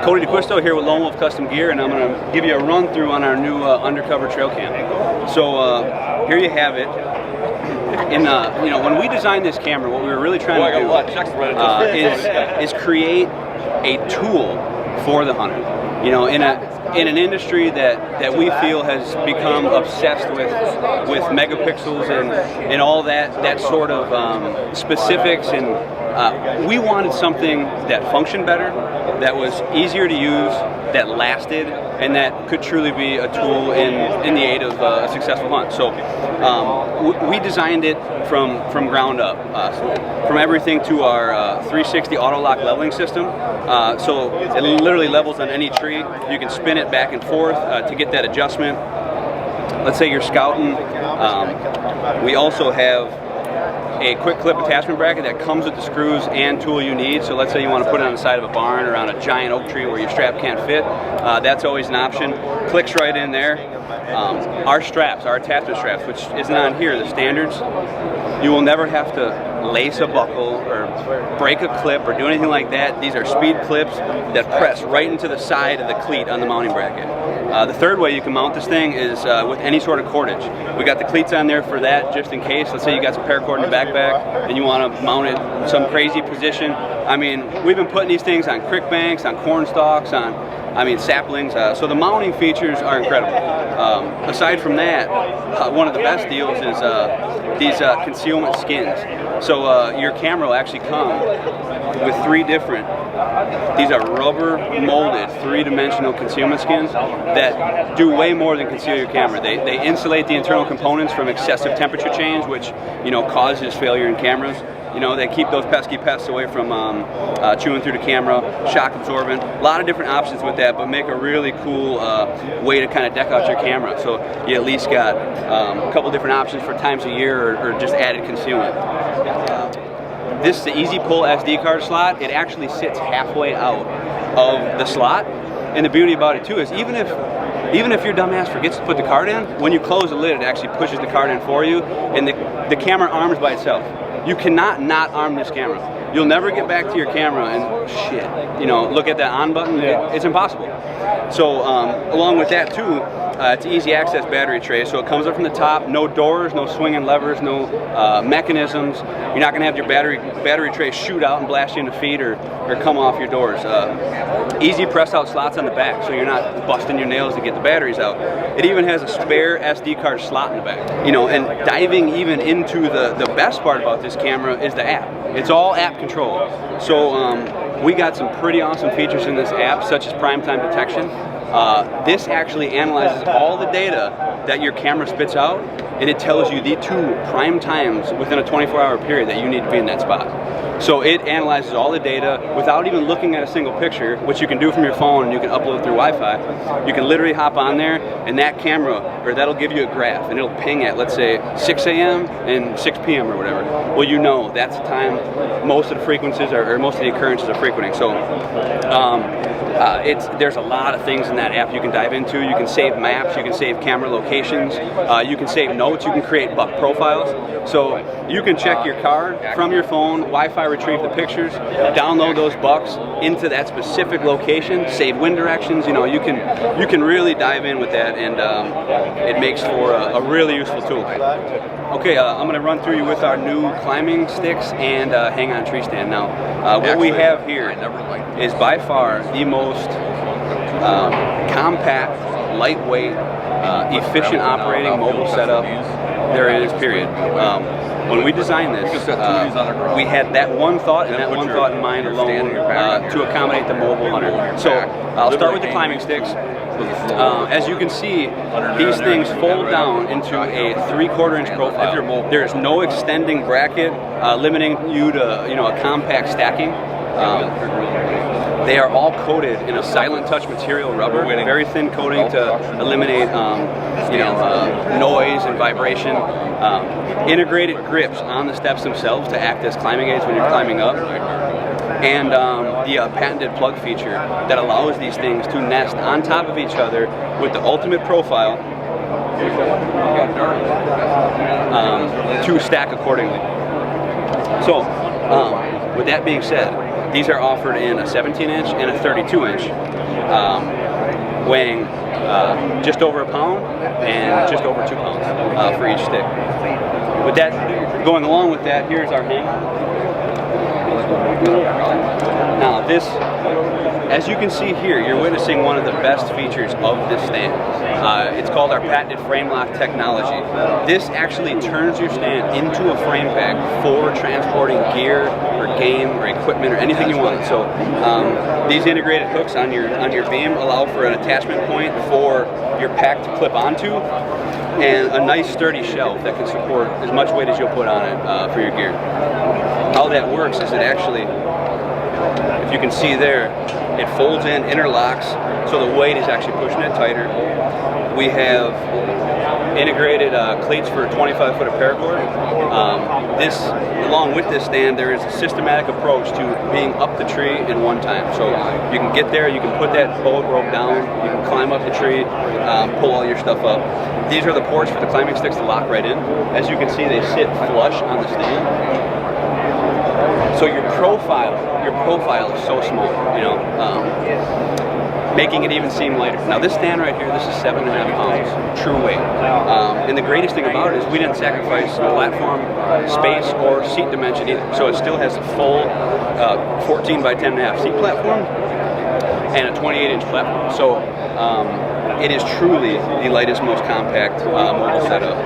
Cody D'Acquisto here with Lone Wolf Custom Gear, and I'm going to give you a run through on our new Undercover Trail Cam. So here you have it. You know, when we designed this camera, what we were really trying to do is create a tool for the hunter. You know, in an industry that we feel has become obsessed with megapixels and all that sort of specifics, and we wanted something that functioned better, that was easier to use, that lasted, and that could truly be a tool in the aid of a successful hunt. So we designed it from ground up, from everything to our 360 auto lock leveling system. So it literally levels on any tree. You can spin it back and forth to get that adjustment. Let's say you're scouting. We also have a quick clip attachment bracket that comes with the screws and tool you need. So let's say you want to put it on the side of a barn or on a giant oak tree where your strap can't fit. That's always an option. Clicks right in there. Our straps, our attachment straps, which isn't on here, the standards, you will never have to lace a buckle or break a clip or do anything like that. These are speed clips that press right into the side of the cleat on the mounting bracket. The third way you can mount this thing is with any sort of cordage. We got the cleats on there for that, just in case. Let's say you got some paracord in the backpack and you want to mount it in some crazy position. I mean, we've been putting these things on creek banks, on corn stalks, on saplings. So the mounting features are incredible. Aside from that, one of the best deals is these Concealment Skins. So your camera will actually come with these are rubber molded 3-dimensional concealment skins that do way more than conceal your camera. They insulate the internal components from excessive temperature change, which, you know, causes failure in cameras. You know, they keep those pesky pests away from chewing through the camera, shock absorbent. A lot of different options with that, but make a really cool way to kind of deck out your camera. So you at least got a couple different options for times of year or just added concealment. This is the easy pull SD card slot. It actually sits halfway out of the slot. And the beauty about it too is even if your dumbass forgets to put the card in, when you close the lid, it actually pushes the card in for you, and the camera arms by itself. You cannot not arm this camera. You'll never get back to your camera and shit, you know, look at that on button. It's impossible. So along with that too, it's easy access battery tray. So it comes up from the top, no doors, no swinging levers, no mechanisms. You're not gonna have your battery tray shoot out and blast you in the feet or come off your doors. Easy press out slots on the back, so you're not busting your nails to get the batteries out. It even has a spare SD card slot in the back. You know, and diving even into the best part about this camera is the app. It's all app controlled. So we got some pretty awesome features in this app, such as prime time detection. This actually analyzes all the data that your camera spits out, and it tells you the 2 prime times within a 24-hour period that you need to be in that spot. So it analyzes all the data without even looking at a single picture, which you can do from your phone and you can upload through Wi-Fi. You can literally hop on there, and that camera, or that'll give you a graph, and it'll ping at, let's say, 6 a.m. and 6 p.m. or whatever. Well, you know that's the time most of the frequencies or most of the occurrences are frequenting. So there's a lot of things in that app you can dive into. You can save maps, you can save camera locations, you can save notes, you can create buck profiles. So you can check your card from your phone, Wi-Fi retrieve the pictures, download those bucks into that specific location, save wind directions. You know, you can really dive in with that, and it makes for a really useful tool. Okay, I'm going to run through you with our new climbing sticks and hang-on tree stand. Now, what we have here is by far the most compact, lightweight, efficient operating mobile setup there is, period. When we designed this, we had that one thought and that one thought in mind alone to accommodate the mobile hunter. So I'll start with the climbing sticks. As you can see, these things fold down into a 3/4 inch profile. There is no extending bracket limiting you to, you know, a compact stacking. They are all coated in a silent touch material rubber, very thin coating to eliminate noise and vibration. Integrated grips on the steps themselves to act as climbing aids when you're climbing up. And the patented plug feature that allows these things to nest on top of each other with the ultimate profile to stack accordingly. So, with that being said, These are offered in a 17-inch and a 32-inch, weighing just over a pound and just over 2 pounds for each stick. With that, going along with that, here's our hanger. Now this, as you can see here, you're witnessing one of the best features of this stand. It's called our patented frame lock technology. This actually turns your stand into a frame pack for transporting gear or game or equipment or anything you want. So these integrated hooks on your beam allow for an attachment point for your pack to clip onto, and a nice sturdy shelf that can support as much weight as you'll put on it for your gear. How that works is it actually, if you can see there, it folds in, interlocks, so the weight is actually pushing it tighter. We have integrated cleats for 25 foot of paracord. Along with this stand, there is a systematic approach to being up the tree in one time. So you can get there, you can put that boat rope down, you can climb up the tree, pull all your stuff up. These are the ports for the climbing sticks to lock right in. As you can see, they sit flush on the stand. So your profile is so small, you know, making it even seem lighter. Now this stand right here, this is 7.5 pounds, true weight. And the greatest thing about it is we didn't sacrifice platform space or seat dimension either. So it still has a full 14 by 10.5 seat platform and a 28-inch platform. So it is truly the lightest, most compact mobile setup.